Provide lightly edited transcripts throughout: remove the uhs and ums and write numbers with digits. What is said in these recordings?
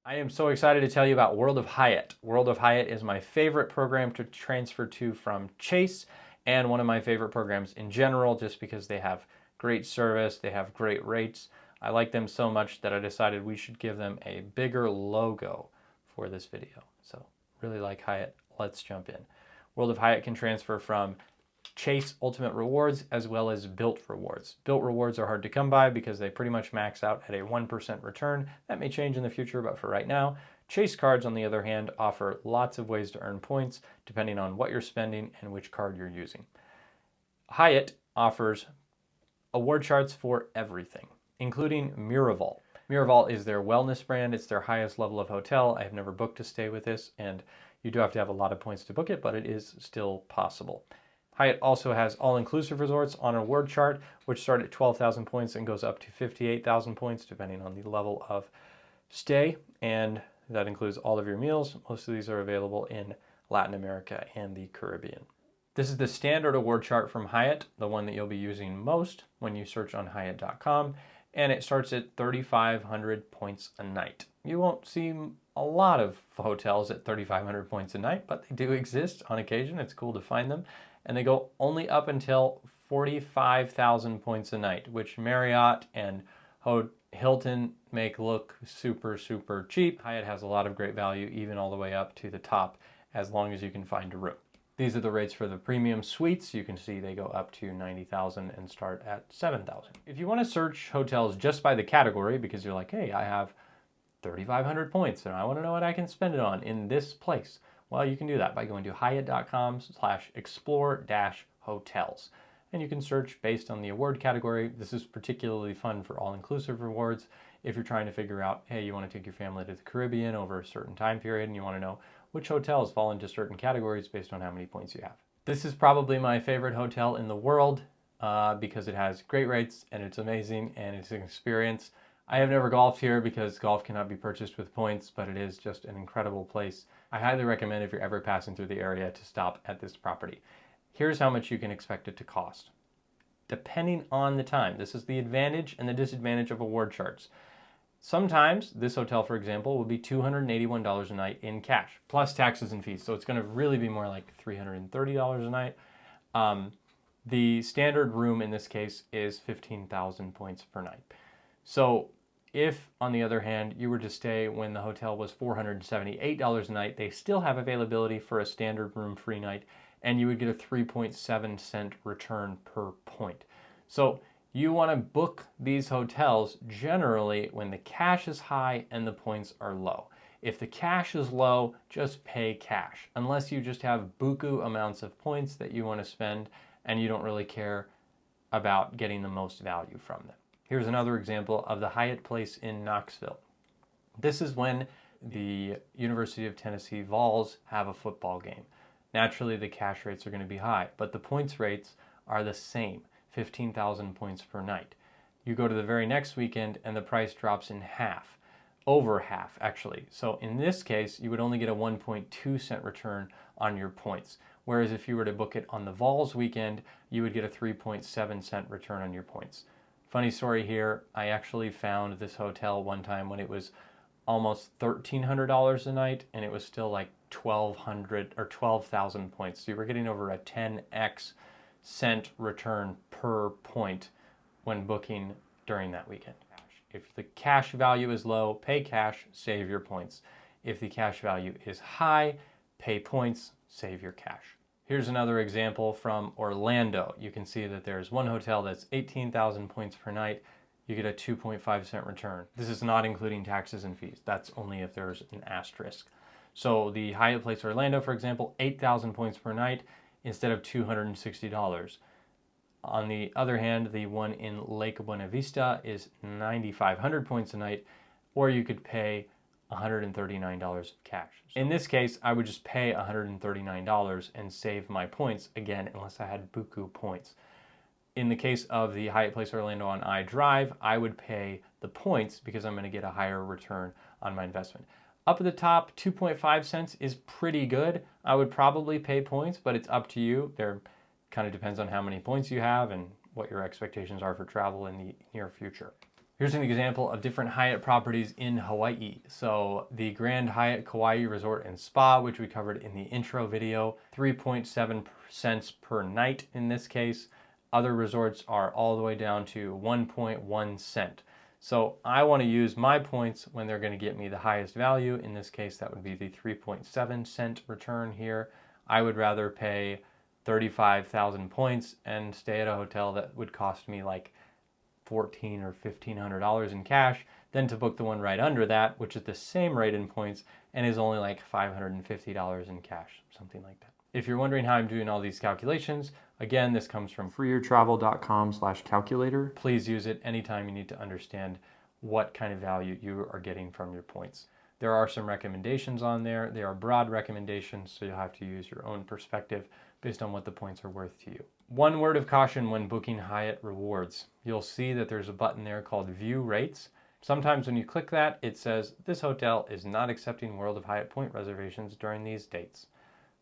I am so excited to tell you about World of Hyatt. World of Hyatt is my favorite program to transfer to from Chase, and one of my favorite programs in general, just because they have great service, they have great rates. I like them so much that I decided we should give them a bigger logo for this video. So really like Hyatt. Let's jump in. World of Hyatt can transfer from Chase Ultimate Rewards as well as Built Rewards. Built Rewards are hard to come by because they pretty much max out at a 1% return. That may change in the future, but for right now, Chase cards, on the other hand, offer lots of ways to earn points depending on what you're spending and which card you're using. Hyatt offers award charts for everything, including Miraval. Miraval is their wellness brand. It's their highest level of hotel. I have never booked a stay with this, and you do have to have a lot of points to book it, but it is still possible. Hyatt also has all-inclusive resorts on an award chart, which start at 12,000 points and goes up to 58,000 points, depending on the level of stay, and that includes all of your meals. Most of these are available in Latin America and the Caribbean. This is the standard award chart from Hyatt, the one that you'll be using most when you search on Hyatt.com, and it starts at 3,500 points a night. You won't see a lot of hotels at 3,500 points a night, but they do exist on occasion. It's cool to find them. And they go only up until 45,000 points a night, which Marriott and Hilton make look super, super cheap. Hyatt has a lot of great value, even all the way up to the top, as long as you can find a room. These are the rates for the premium suites. You can see they go up to 90,000 and start at 7,000. If you want to search hotels just by the category, because you're like, hey, I have 3,500 points and I want to know what I can spend it on in this place, well, you can do that by going to hyatt.com/explore-hotels. And you can search based on the award category. This is particularly fun for all-inclusive rewards. If you're trying to figure out, hey, you want to take your family to the Caribbean over a certain time period and you want to know which hotels fall into certain categories based on how many points you have. This is probably my favorite hotel in the world because it has great rates and it's amazing and it's an experience. I have never golfed here because golf cannot be purchased with points, but it is just an incredible place. I highly recommend, if you're ever passing through the area, to stop at this property. Here's how much you can expect it to cost. Depending on the time, this is the advantage and the disadvantage of award charts. Sometimes, this hotel, for example, will be $281 a night in cash, plus taxes and fees. So it's going to really be more like $330 a night. The standard room in this case is 15,000 points per night. So if, on the other hand, you were to stay when the hotel was $478 a night, they still have availability for a standard room free night, and you would get a 3.7 cent return per point. So you want to book these hotels generally when the cash is high and the points are low. If the cash is low, just pay cash, unless you just have buku amounts of points that you want to spend and you don't really care about getting the most value from them. Here's another example of the Hyatt Place in Knoxville. This is when the University of Tennessee Vols have a football game. Naturally, the cash rates are going to be high, but the points rates are the same, 15,000 points per night. You go to the very next weekend and the price drops in half, over half actually. So in this case, you would only get a 1.2 cent return on your points. Whereas if you were to book it on the Vols weekend, you would get a 3.7 cent return on your points. Funny story here, I actually found this hotel one time when it was almost $1,300 a night and it was still like 1,200 or 12,000 points. So you were getting over a 10x cent return per point when booking during that weekend. If the cash value is low, pay cash, save your points. If the cash value is high, pay points, save your cash. Here's another example from Orlando. You can see that there's one hotel that's 18,000 points per night. You get a 2.5 cent return. This is not including taxes and fees. That's only if there's an asterisk. So the Hyatt Place Orlando, for example, 8,000 points per night instead of $260. On the other hand, the one in Lake Buena Vista is 9,500 points a night, or you could pay $139 cash. In this case, I would just pay $139 and save my points, again, unless I had buku points. In the case of the Hyatt Place Orlando on iDrive, I would pay the points because I'm going to get a higher return on my investment. Up at the top, 2.5 cents is pretty good. I would probably pay points, but it's up to you. There kind of depends on how many points you have and what your expectations are for travel in the near future. Here's an example of different Hyatt properties in Hawaii. So the Grand Hyatt Kauai Resort and Spa, which we covered in the intro video, 3.7 cents per night in this case. Other resorts are all the way down to 1.1 cent. So I want to use my points when they're going to get me the highest value. In this case, that would be the 3.7 cent return here. I would rather pay 35,000 points and stay at a hotel that would cost me like $1,400 or $1,500 in cash than to book the one right under that, which is the same rate in points and is only like $550 in cash, something like that. If you're wondering how I'm doing all these calculations, again, this comes from freeyourtravel.com/calculator. Please use it anytime you need to understand what kind of value you are getting from your points. There are some recommendations on there. They are broad recommendations, so you'll have to use your own perspective based on what the points are worth to you. One word of caution when booking Hyatt rewards. You'll see that there's a button there called View Rates. Sometimes when you click that, it says, this hotel is not accepting World of Hyatt point reservations during these dates.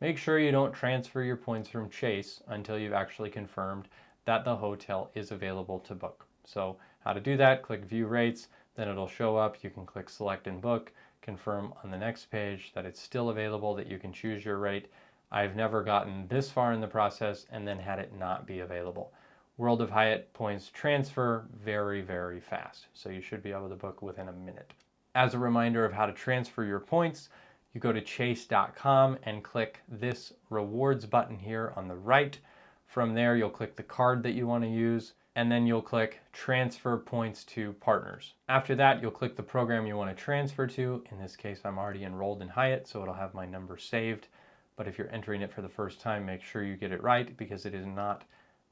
Make sure you don't transfer your points from Chase until you've actually confirmed that the hotel is available to book. So how to do that, click View Rates, then it'll show up. You can click Select and Book, confirm on the next page that it's still available, that you can choose your rate. I've never gotten this far in the process and then had it not be available. World of Hyatt points transfer very, very fast, so you should be able to book within a minute. As a reminder of how to transfer your points, you go to chase.com and click this rewards button here on the right. From there, you'll click the card that you want to use, and then you'll click transfer points to partners. After that, you'll click the program you want to transfer to. In this case, I'm already enrolled in Hyatt, so it'll have my number saved. But if you're entering it for the first time, make sure you get it right because it is not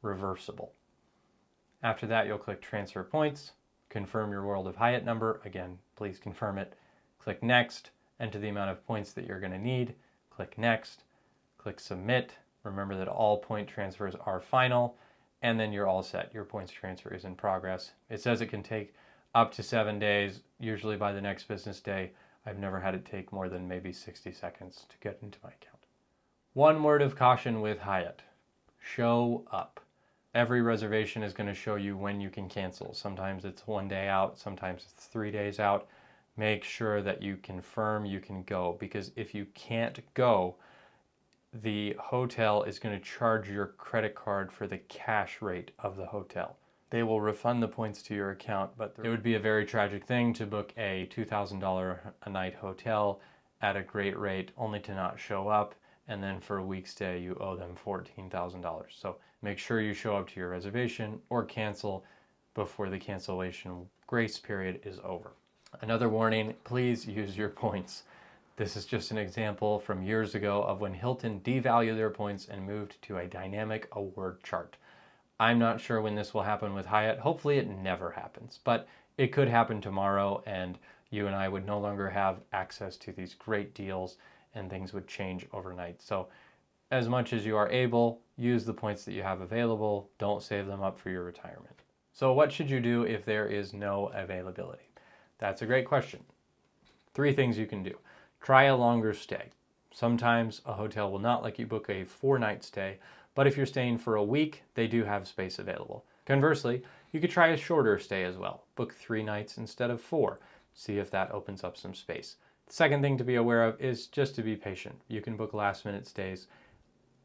reversible. After that, you'll click transfer points, confirm your World of Hyatt number. Again, please confirm it. Click next, enter the amount of points that you're going to need. Click next, click submit. Remember that all point transfers are final, and then you're all set. Your points transfer is in progress. It says it can take up to 7 days, usually by the next business day. I've never had it take more than maybe 60 seconds to get into my account. One word of caution with Hyatt: show up. Every reservation is going to show you when you can cancel. Sometimes it's 1 day out, sometimes it's 3 days out. Make sure that you confirm you can go, because if you can't go, the hotel is going to charge your credit card for the cash rate of the hotel. They will refund the points to your account, but it would be a very tragic thing to book a $2,000 a night hotel at a great rate only to not show up, and then for a week's stay you owe them $14,000. So make sure you show up to your reservation or cancel before the cancellation grace period is over. Another warning, please use your points. This is just an example from years ago of when Hilton devalued their points and moved to a dynamic award chart. I'm not sure when this will happen with Hyatt. Hopefully it never happens, but it could happen tomorrow and you and I would no longer have access to these great deals and things would change overnight. So as much as you are able, use the points that you have available. Don't save them up for your retirement. So what should you do if there is no availability? That's a great question. 3 things you can do. Try a longer stay. Sometimes a hotel will not let you book a 4-night stay, but if you're staying for a week, they do have space available. Conversely, you could try a shorter stay as well. Book 3 nights instead of 4. See if that opens up some space. The second thing to be aware of is just to be patient. You can book last-minute stays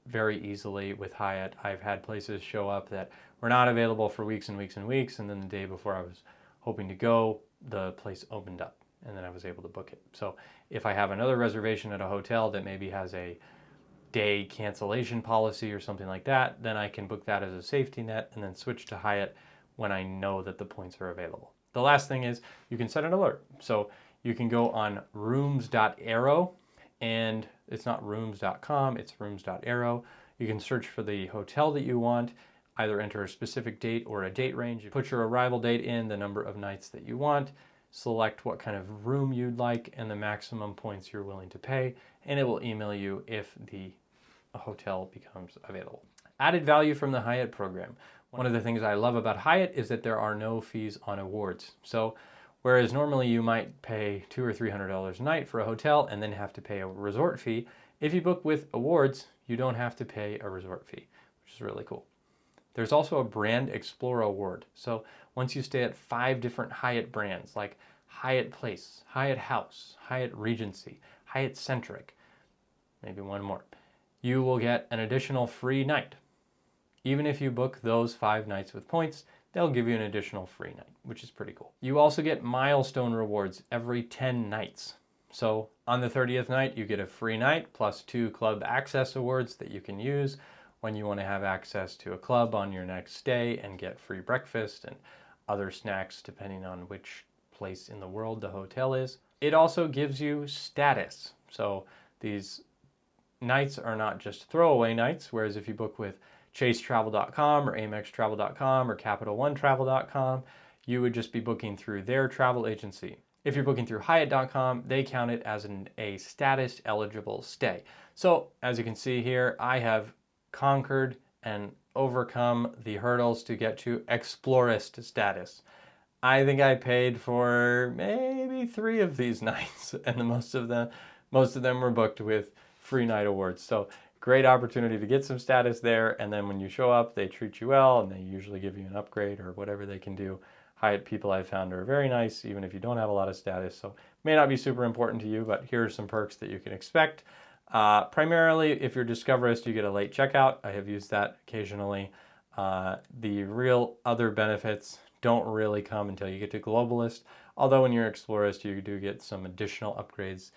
very easily with Hyatt. I've had places show up that were not available for weeks and weeks and weeks, and then the day before I was hoping to go, the place opened up and then I was able to book it. So if I have another reservation at a hotel that maybe has a day cancellation policy or something like that, then I can book that as a safety net and then switch to Hyatt when I know that the points are available. The last thing is you can set an alert. So you can go on rooms.arrow, and it's not rooms.com, it's rooms.arrow. You can search for the hotel that you want, either enter a specific date or a date range. You put your arrival date in, the number of nights that you want, select what kind of room you'd like and the maximum points you're willing to pay, and it will email you if the hotel becomes available. Added value from the Hyatt program. One of the things I love about Hyatt is that there are no fees on awards. So whereas normally you might pay $200 or $300 a night for a hotel and then have to pay a resort fee, if you book with awards, you don't have to pay a resort fee, which is really cool. There's also a Brand Explorer award. So once you stay at 5 different Hyatt brands like Hyatt Place, Hyatt House, Hyatt Regency, Hyatt Centric, maybe one more, you will get an additional free night. Even if you book those 5 nights with points, they'll give you an additional free night, which is pretty cool. You also get milestone rewards every 10 nights. So on the 30th night, you get a free night plus 2 club access awards that you can use when you want to have access to a club on your next stay and get free breakfast and other snacks depending on which place in the world the hotel is. It also gives you status. So these nights are not just throwaway nights, whereas if you book with chasetravel.com or amextravel.com or capitalOnetravel.com, you would just be booking through their travel agency. If you're booking through Hyatt.com, they count it as a status eligible stay. So as you can see here, I have conquered and overcome the hurdles to get to Explorist status. I think I paid for maybe 3 of these nights, and most of them were booked with free night awards. So great opportunity to get some status there, and then when you show up, they treat you well, and they usually give you an upgrade or whatever they can do. Hyatt people I've found are very nice, even if you don't have a lot of status, so may not be super important to you, but here are some perks that you can expect. Primarily, if you're Discoverist, you get a late checkout. I have used that occasionally. The real other benefits don't really come until you get to Globalist, although when you're Explorist, you do get some additional upgrades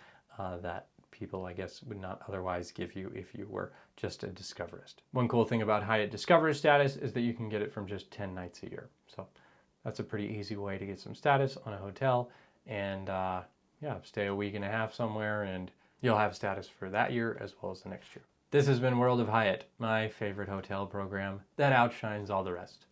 that people, I guess, would not otherwise give you if you were just a Discoverist. One cool thing about Hyatt Discoverist status is that you can get it from just 10 nights a year. So that's a pretty easy way to get some status on a hotel and yeah, stay a week and a half somewhere and you'll have status for that year as well as the next year. This has been World of Hyatt, my favorite hotel program that outshines all the rest.